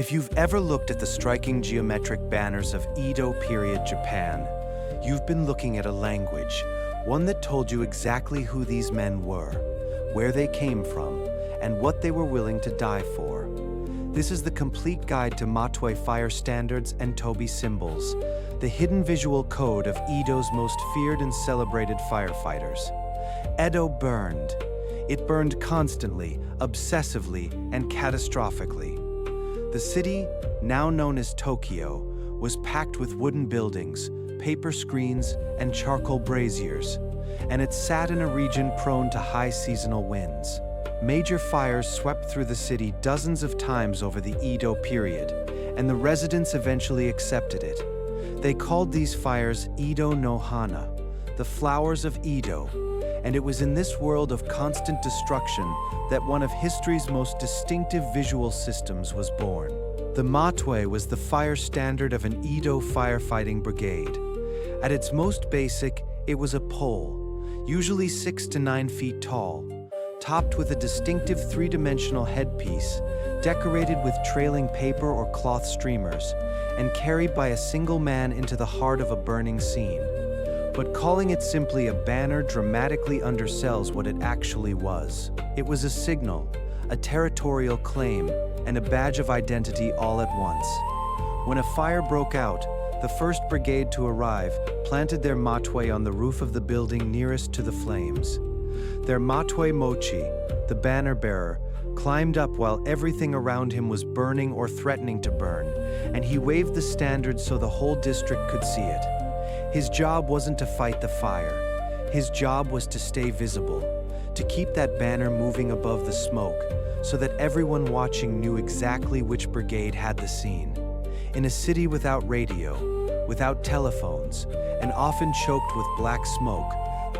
If you've ever looked at the striking geometric banners of Edo-period Japan, you've been looking at a language, one that told you exactly who these men were, where they came from, and what they were willing to die for. This is the complete guide to Matoi fire standards and Toby symbols, the hidden visual code of Edo's most feared and celebrated firefighters. Edo burned. It burned constantly, obsessively, and catastrophically. The city, now known as Tokyo, was packed with wooden buildings, paper screens, and charcoal braziers, and it sat in a region prone to high seasonal winds. Major fires swept through the city dozens of times over the Edo period, and the residents eventually accepted it. They called these fires Edo no Hana, the flowers of Edo, and it was in this world of constant destruction that one of history's most distinctive visual systems was born. The Matoi was the fire standard of an Edo firefighting brigade. At its most basic, it was a pole, usually 6 to 9 feet tall, topped with a distinctive three-dimensional headpiece, decorated with trailing paper or cloth streamers, and carried by a single man into the heart of a burning scene. But calling it simply a banner dramatically undersells what it actually was. It was a signal, a territorial claim, and a badge of identity all at once. When a fire broke out, the first brigade to arrive planted their Matoi on the roof of the building nearest to the flames. Their Matoi Mochi, the banner bearer, climbed up while everything around him was burning or threatening to burn, and he waved the standard so the whole district could see it. His job wasn't to fight the fire. His job was to stay visible, to keep that banner moving above the smoke, so that everyone watching knew exactly which brigade had the scene. In a city without radio, without telephones, and often choked with black smoke,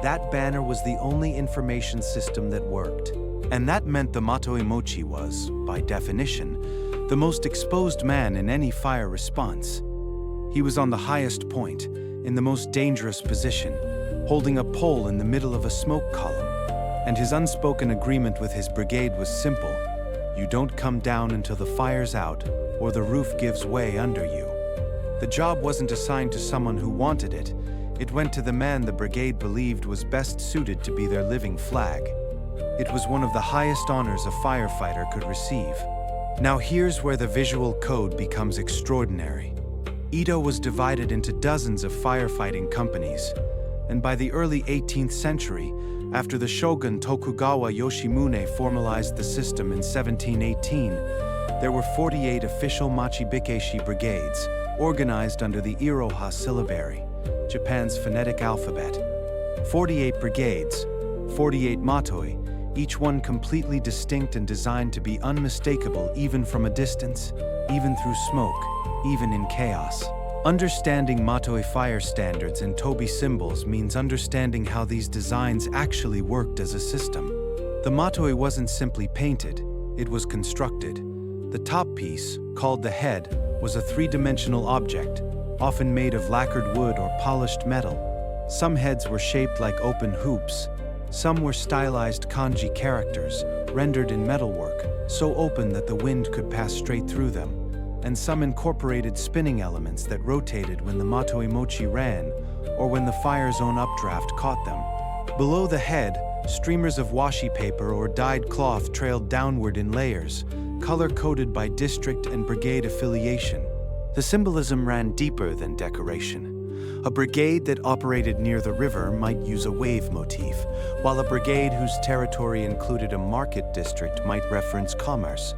that banner was the only information system that worked. And that meant the Matoi Mochi was, by definition, the most exposed man in any fire response. He was on the highest point, in the most dangerous position, holding a pole in the middle of a smoke column. And his unspoken agreement with his brigade was simple. You don't come down until the fire's out, or the roof gives way under you. The job wasn't assigned to someone who wanted it. It went to the man the brigade believed was best suited to be their living flag. It was one of the highest honors a firefighter could receive. Now here's where the visual code becomes extraordinary. Edo was divided into dozens of firefighting companies, and by the early 18th century, after the shogun Tokugawa Yoshimune formalized the system in 1718, there were 48 official Machi-Bikeshi brigades, organized under the Iroha syllabary, Japan's phonetic alphabet. 48 brigades, 48 Matoi, each one completely distinct and designed to be unmistakable even from a distance, even through smoke, even in chaos. Understanding Matoi fire standards and Toby symbols means understanding how these designs actually worked as a system. The Matoi wasn't simply painted, it was constructed. The top piece, called the head, was a three-dimensional object, often made of lacquered wood or polished metal. Some heads were shaped like open hoops. Some were stylized kanji characters, rendered in metalwork, so open that the wind could pass straight through them. And some incorporated spinning elements that rotated when the Matoi Mochi ran, or when the fire's own updraft caught them. Below the head, streamers of washi paper or dyed cloth trailed downward in layers, color-coded by district and brigade affiliation. The symbolism ran deeper than decoration. A brigade that operated near the river might use a wave motif, while a brigade whose territory included a market district might reference commerce.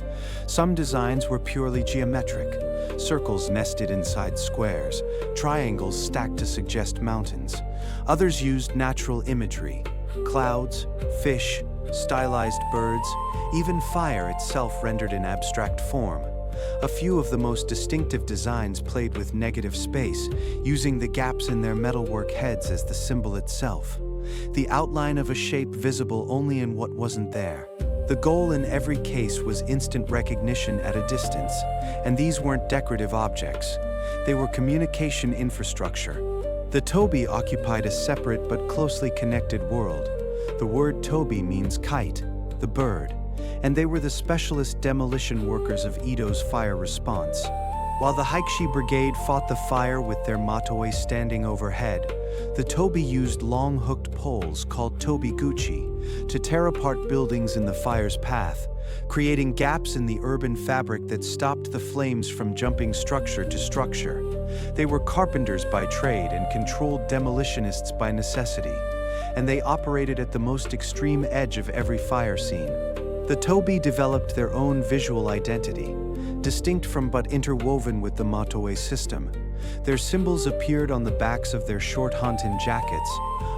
Some designs were purely geometric, circles nested inside squares, triangles stacked to suggest mountains. Others used natural imagery, clouds, fish, stylized birds, even fire itself rendered in abstract form. A few of the most distinctive designs played with negative space, using the gaps in their metalwork heads as the symbol itself. The outline of a shape visible only in what wasn't there. The goal in every case was instant recognition at a distance, and these weren't decorative objects. They were communication infrastructure. The Toby occupied a separate but closely connected world. The word Toby means kite, the bird. and they were the specialist demolition workers of Edo's fire response. While the Hikeshi Brigade fought the fire with their Matoi standing overhead, the Toby used long hooked poles called Tobi to tear apart buildings in the fire's path, creating gaps in the urban fabric that stopped the flames from jumping structure to structure. They were carpenters by trade and controlled demolitionists by necessity, and they operated at the most extreme edge of every fire scene. The Toby developed their own visual identity, distinct from but interwoven with the Matoi system. Their symbols appeared on the backs of their short hunting jackets,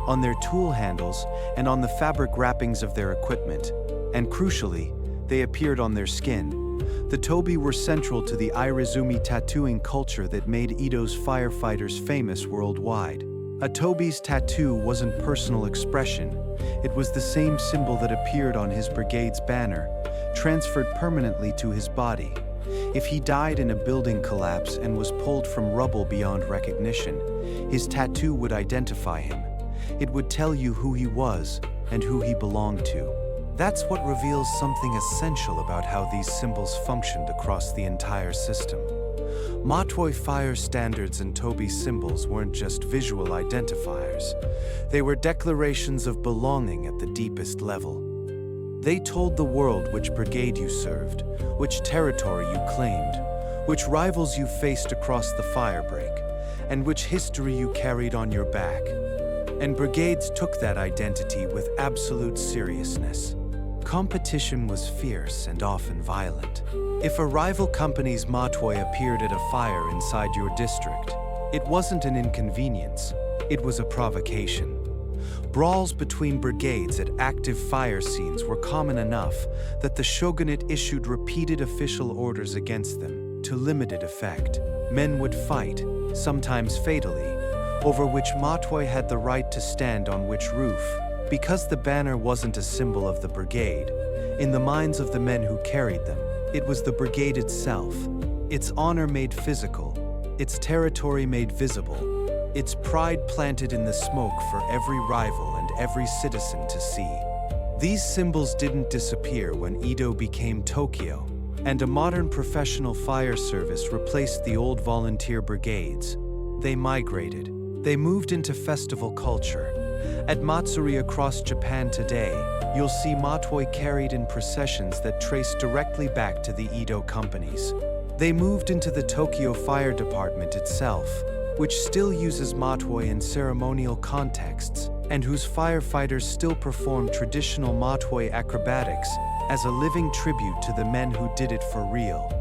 on their tool handles, and on the fabric wrappings of their equipment. And crucially, they appeared on their skin. The Toby were central to the Irezumi tattooing culture that made Edo's firefighters famous worldwide. A Toby's tattoo wasn't personal expression. It was the same symbol that appeared on his brigade's banner, transferred permanently to his body. If he died in a building collapse and was pulled from rubble beyond recognition, his tattoo would identify him. It would tell you who he was and who he belonged to. That's what reveals something essential about how these symbols functioned across the entire system. Matoi fire standards and Toby symbols weren't just visual identifiers. They were declarations of belonging at the deepest level. They told the world which brigade you served, which territory you claimed, which rivals you faced across the firebreak, and which history you carried on your back. And brigades took that identity with absolute seriousness. Competition was fierce and often violent. If a rival company's Matoi appeared at a fire inside your district, it wasn't an inconvenience, it was a provocation. Brawls between brigades at active fire scenes were common enough that the shogunate issued repeated official orders against them, to limited effect. Men would fight, sometimes fatally, over which Matoi had the right to stand on which roof. Because the banner wasn't a symbol of the brigade, in the minds of the men who carried them, it was the brigade itself, its honor made physical, its territory made visible, its pride planted in the smoke for every rival and every citizen to see. These symbols didn't disappear when Edo became Tokyo, and a modern professional fire service replaced the old volunteer brigades. They migrated. They moved into festival culture. At Matsuri across Japan today, you'll see Matoi carried in processions that trace directly back to the Edo companies. They moved into the Tokyo Fire Department itself, which still uses Matoi in ceremonial contexts, and whose firefighters still perform traditional Matoi acrobatics as a living tribute to the men who did it for real.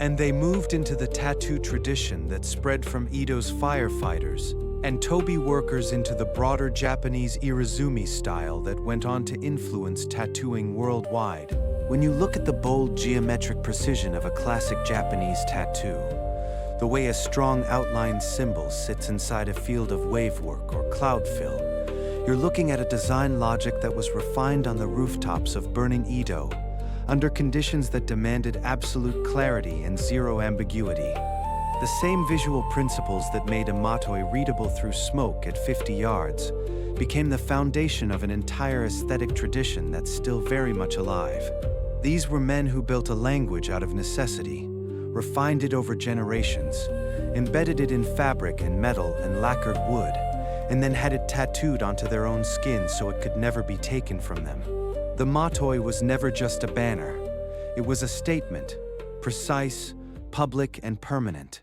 And they moved into the tattoo tradition that spread from Edo's firefighters and Toby workers into the broader Japanese Irezumi style that went on to influence tattooing worldwide. When you look at the bold geometric precision of a classic Japanese tattoo, the way a strong outlined symbol sits inside a field of wavework or cloud fill, you're looking at a design logic that was refined on the rooftops of burning Edo, under conditions that demanded absolute clarity and zero ambiguity. The same visual principles that made a Matoi readable through smoke at 50 yards became the foundation of an entire aesthetic tradition that's still very much alive. These were men who built a language out of necessity, refined it over generations, embedded it in fabric and metal and lacquered wood, and then had it tattooed onto their own skin so it could never be taken from them. The Matoi was never just a banner. It was a statement, precise, public, and permanent.